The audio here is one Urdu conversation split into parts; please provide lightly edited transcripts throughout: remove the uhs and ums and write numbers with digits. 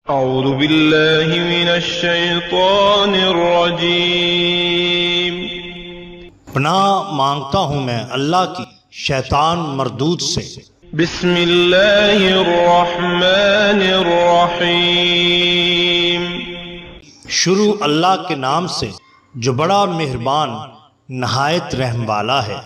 اعوذ باللہ من الشیطان الرجیم۔ پناہ مانگتا ہوں میں اللہ کی شیطان مردود سے۔ بسم اللہ الرحمن الرحیم۔ شروع اللہ کے نام سے جو بڑا مہربان نہایت رحم والا ہے۔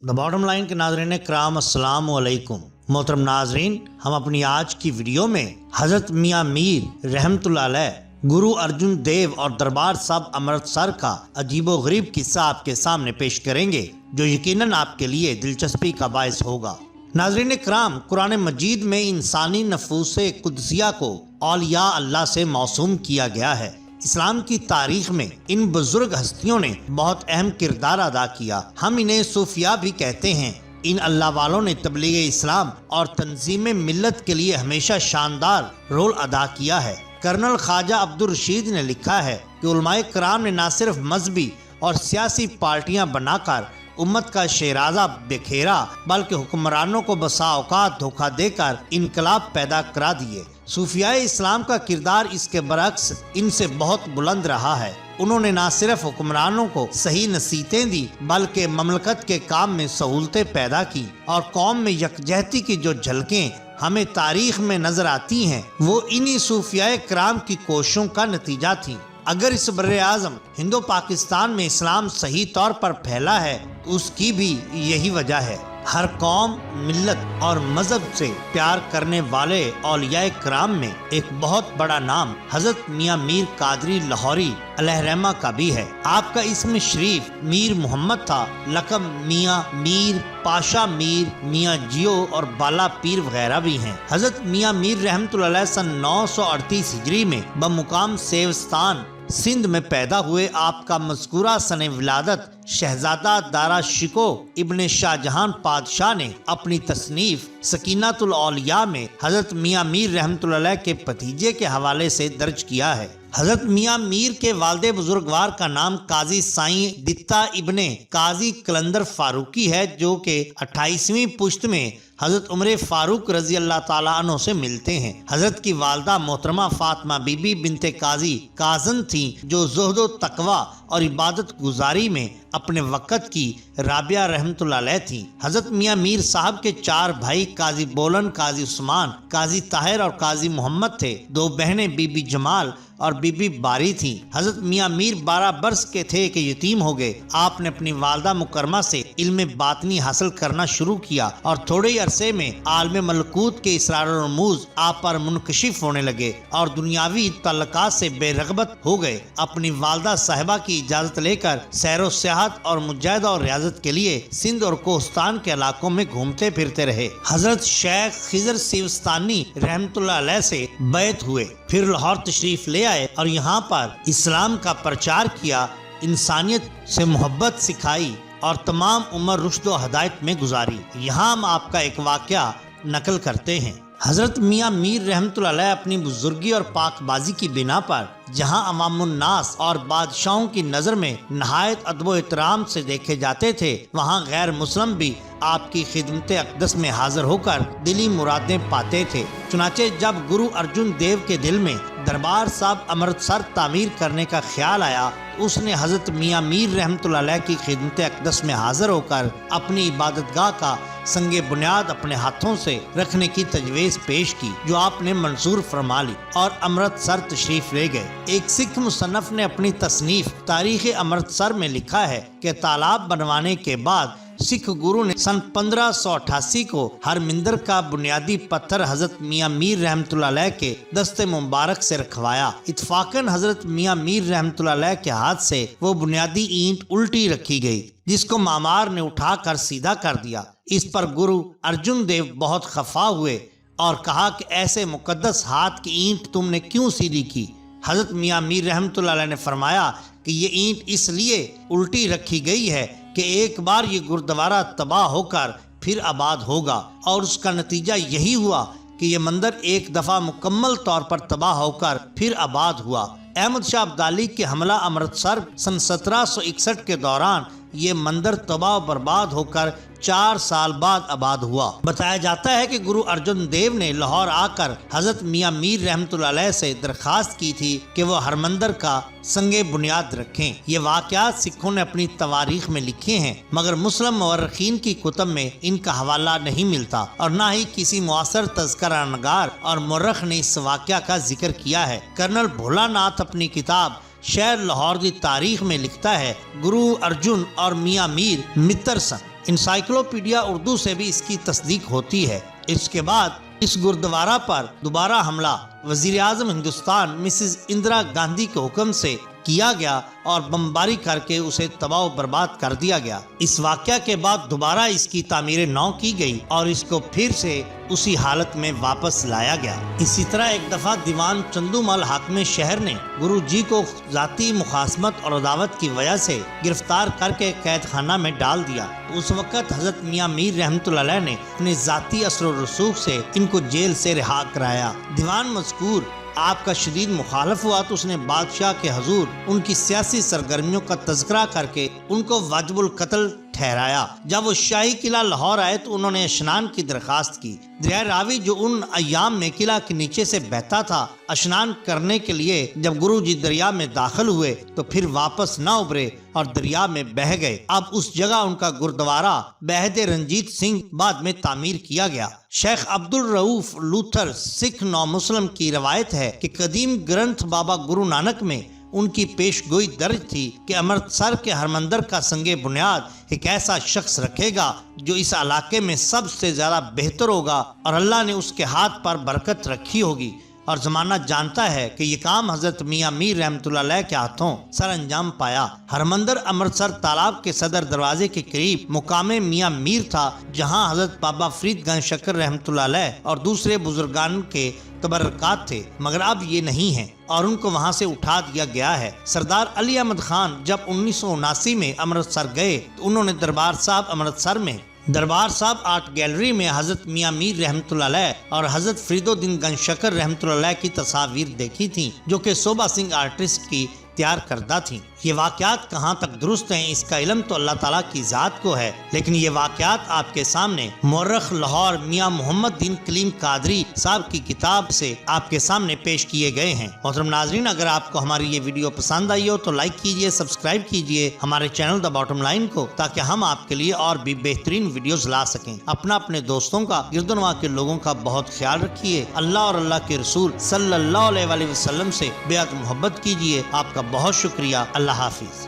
دا باٹم لائن کے ناظرین کرام السلام علیکم۔ محترم ناظرین، ہم اپنی آج کی ویڈیو میں حضرت میاں میر رحمت اللہ علیہ گرو ارجن دیو اور دربار صاحب امرتسر کا عجیب و غریب قصہ آپ کے سامنے پیش کریں گے جو یقیناً آپ کے لیے دلچسپی کا باعث ہوگا۔ ناظرین کرام، قرآن مجید میں انسانی نفوس قدسیہ کو اولیاء اللہ سے موسوم کیا گیا ہے۔ اسلام کی تاریخ میں ان بزرگ ہستیوں نے بہت اہم کردار ادا کیا۔ ہم انہیں صوفیاء بھی کہتے ہیں۔ ان اللہ والوں نے تبلیغ اسلام اور تنظیم ملت کے لیے ہمیشہ شاندار رول ادا کیا ہے۔ کرنل خواجہ عبدالرشید نے لکھا ہے کہ علماء کرام نے نہ صرف مذہبی اور سیاسی پارٹیاں بنا کر امت کا شیرازہ بکھیرا بلکہ حکمرانوں کو بسا اوقات دھوکہ دے کر انقلاب پیدا کرا دیے۔ صوفیاء اسلام کا کردار اس کے برعکس ان سے بہت بلند رہا ہے۔ انہوں نے نہ صرف حکمرانوں کو صحیح نصیحتیں دی بلکہ مملکت کے کام میں سہولتیں پیدا کی، اور قوم میں یکجہتی کی جو جھلکیں ہمیں تاریخ میں نظر آتی ہیں وہ انہی صوفیاء کرام کی کوششوں کا نتیجہ تھیں۔ اگر اس بر اعظم ہندو پاکستان میں اسلام صحیح طور پر پھیلا ہے تو اس کی بھی یہی وجہ ہے۔ ہر قوم، ملت اور مذہب سے پیار کرنے والے اولیاء کرام میں ایک بہت بڑا نام حضرت میاں میر قادری لاہوری علیہ رحمہ کا بھی ہے۔ آپ کا اسم شریف میر محمد تھا، لقب میاں میر، پاشا میر، میاں جیو اور بالا پیر وغیرہ بھی ہیں۔ حضرت میاں میر رحمت اللہ علیہ سن 938 ہجری میں بمقام سیوستان سندھ میں پیدا ہوئے۔ آپ کا مذکورہ سن ولادت شہزادہ دارا شکو ابن شاہ جہان بادشاہ نے اپنی تصنیف سکینۃ الاولیاء میں حضرت میاں میر رحمت اللہ علیہ کے بھتیجے کے حوالے سے درج کیا ہے۔ حضرت میاں میر کے والد بزرگوار کا نام قاضی سائیں دتا ابن قاضی قلندر فاروقی ہے، جو کہ 28ویں پشت میں حضرت عمر فاروق رضی اللہ تعالیٰ عنہ سے ملتے ہیں۔ حضرت کی والدہ محترمہ فاطمہ بی بی بنت قاضی کازن تھیں، جو زہد و تقوی اور عبادت گزاری میں اپنے وقت کی رابعہ رحمت اللہ علیہ تھیں۔ حضرت میاں میر صاحب کے 4 بھائی قاضی بولن، قاضی عثمان، قاضی طاہر اور قاضی محمد تھے۔ 2 بہنیں بی بی جمال اور بی بی باری تھیں۔ حضرت میاں میر 12 برس کے تھے کہ یتیم ہو گئے۔ آپ نے اپنی والدہ مکرمہ سے علم باطنی حاصل کرنا شروع کیا اور تھوڑے عرصے میں عالم ملکوت کے اسرار و رموز آپ پر منکشف ہونے لگے اور دنیاوی تعلقات سے بے رغبت ہو گئے۔ اپنی والدہ صاحبہ کی اجازت لے کر سیر و سیاحت اور مجاہدہ اور ریاضت کے لیے سندھ اور کوہستان کے علاقوں میں گھومتے پھرتے رہے۔ حضرت شیخ خضر سیوستانی رحمت اللہ علیہ سے بیعت ہوئے، پھر لاہور تشریف لے آئے اور یہاں پر اسلام کا پرچار کیا، انسانیت سے محبت سکھائی اور تمام عمر رشد و ہدایت میں گزاری۔ یہاں ہم آپ کا ایک واقعہ نقل کرتے ہیں۔ حضرت میاں میر رحمت اللہ علیہ اپنی بزرگی اور پاک بازی کی بنا پر جہاں عوام الناس اور بادشاہوں کی نظر میں نہایت ادب و احترام سے دیکھے جاتے تھے، وہاں غیر مسلم بھی آپ کی خدمت اقدس میں حاضر ہو کر دلی مرادیں پاتے تھے۔ چنانچہ جب گرو ارجن دیو کے دل میں دربار صاحب امرتسر تعمیر کرنے کا خیال آیا، اس نے حضرت میاں میر رحمت اللہ علیہ کی خدمت اقدس میں حاضر ہو کر اپنی عبادت گاہ کا سنگ بنیاد اپنے ہاتھوں سے رکھنے کی تجویز پیش کی، جو آپ نے منظور فرما لی اور امرتسر تشریف لے گئے۔ ایک سکھ مصنف نے اپنی تصنیف تاریخ امرتسر میں لکھا ہے کہ تالاب بنوانے کے بعد سکھ گرو نے سن 1588 کو ہرمندر کا بنیادی پتھر حضرت میاں میر رحمت اللہ علیہ کے دست مبارک سے رکھوایا۔ اتفاقاً حضرت میاں میر رحمت اللہ علیہ کے ہاتھ سے وہ بنیادی اینٹ الٹی رکھی گئی، جس کو معمار نے اٹھا کر سیدھا کر دیا۔ اس پر گرو ارجن دیو بہت خفا ہوئے اور کہا کہ ایسے مقدس ہاتھ کی اینٹ تم نے کیوں سیدھی کی؟ حضرت میاں میر رحمت اللہ علیہ نے فرمایا کہ یہ اینٹ اس لیے الٹی رکھی گئی ہے کہ ایک بار یہ گردوارہ تباہ ہو کر پھر آباد ہوگا، اور اس کا نتیجہ یہی ہوا کہ یہ مندر ایک دفعہ مکمل طور پر تباہ ہو کر پھر آباد ہوا۔ احمد شاہ ابدالی کے حملہ امرتسر سن 1761 کے دوران یہ مندر تباہ و برباد ہو کر 4 سال بعد آباد ہوا۔ بتایا جاتا ہے کہ گرو ارجن دیو نے لاہور آ کر حضرت میاں میر رحمۃ اللہ علیہ سے درخواست کی تھی کہ وہ ہرمندر کا سنگ بنیاد رکھیں۔ یہ واقعات سکھوں نے اپنی تواریخ میں لکھے ہیں، مگر مسلم مورخین کی کتب میں ان کا حوالہ نہیں ملتا اور نہ ہی کسی معاصر تذکرہ نگار اور مورخ نے اس واقعہ کا ذکر کیا ہے۔ کرنل بھولا ناتھ اپنی کتاب شہر لاہور کی تاریخ میں لکھتا ہے، گرو ارجن اور میاں میر متر سن۔ انسائکلوپیڈیا اردو سے بھی اس کی تصدیق ہوتی ہے۔ اس کے بعد اس گردوارہ پر دوبارہ حملہ وزیر اعظم ہندوستان مسز اندرا گاندھی کے حکم سے کیا گیا اور بمباری کر کے اسے تباہ و برباد کر دیا گیا۔ اس واقعہ کے بعد دوبارہ اس کی تعمیر نو کی گئی اور اس کو پھر سے اسی حالت میں واپس لایا گیا۔ اسی طرح ایک دفعہ دیوان چندو مل حاکم شہر نے گرو جی کو ذاتی مخاصمت اور عداوت کی وجہ سے گرفتار کر کے قید خانہ میں ڈال دیا۔ اس وقت حضرت میاں میر رحمۃ اللہ علیہ نے اپنے ذاتی اثر و رسوخ سے ان کو جیل سے رہا کرایا۔ دیوان مذکور آپ کا شدید مخالف ہوا تو اس نے بادشاہ کے حضور ان کی سیاسی سرگرمیوں کا تذکرہ کر کے ان کو واجب القتل ٹھہرایا۔ جب وہ شاہی قلعہ لاہور آئے تو انہوں نے اشنان کی درخواست کی۔ دریائے راوی جو ان ایام میں قلعہ کے نیچے سے بہتا تھا، اشنان کرنے کے لیے جب گرو جی دریا میں داخل ہوئے تو پھر واپس نہ ابھرے اور دریا میں بہہ گئے۔ اب اس جگہ ان کا گردوارہ بہد رنجیت سنگھ بعد میں تعمیر کیا گیا۔ شیخ عبد الرؤوف لوتھر سکھ نو مسلم کی روایت ہے کہ قدیم گرنتھ بابا گرو نانک میں ان کی پیش گوئی درج تھی کہ امرتسر کے ہرمندر کا سنگ بنیاد ایک ایسا شخص رکھے گا جو اس علاقے میں سب سے زیادہ بہتر ہوگا اور اللہ نے اس کے ہاتھ پر برکت رکھی ہوگی، اور زمانہ جانتا ہے کہ یہ کام حضرت میاں میر رحمۃ اللہ علیہ کے ہاتھوں سر انجام پایا۔ ہرمندر امرتسر تالاب کے صدر دروازے کے قریب مقام میاں میر تھا، جہاں حضرت بابا فرید گنج شکر رحمۃ اللہ علیہ اور دوسرے بزرگان کے تبرکات تھے، مگر اب یہ نہیں ہیں اور ان کو وہاں سے اٹھا دیا گیا ہے۔ سردار علی احمد خان جب 1979 میں امرتسر گئے تو انہوں نے دربار صاحب امرتسر میں دربار صاحب آرٹ گیلری میں حضرت میاں میر رحمۃ اللہ علیہ اور حضرت فرید الدین گنج شکر رحمۃ اللہ علیہ کی تصاویر دیکھی تھیں، جو کہ صوبہ سنگھ آرٹسٹ کی تیار کردہ تھیں۔ یہ واقعات کہاں تک درست ہیں اس کا علم تو اللہ تعالیٰ کی ذات کو ہے، لیکن یہ واقعات آپ کے سامنے مورخ لاہور میاں محمد دین کلیم قادری صاحب کی کتاب سے آپ کے سامنے پیش کیے گئے ہیں۔ محترم ناظرین، اگر آپ کو ہماری یہ ویڈیو پسند آئی ہو تو لائک کیجئے، سبسکرائب کیجئے ہمارے چینل دا باٹم لائن کو، تاکہ ہم آپ کے لیے اور بھی بہترین ویڈیوز لا سکیں۔ اپنے دوستوں کا، گرد و نواح کے لوگوں کا بہت خیال رکھیے۔ اللہ اور اللہ کے رسول صلی اللہ علیہ وسلم سے بے حد محبت کیجئے۔ آپ کا بہت شکریہ۔ اللہ حافظ۔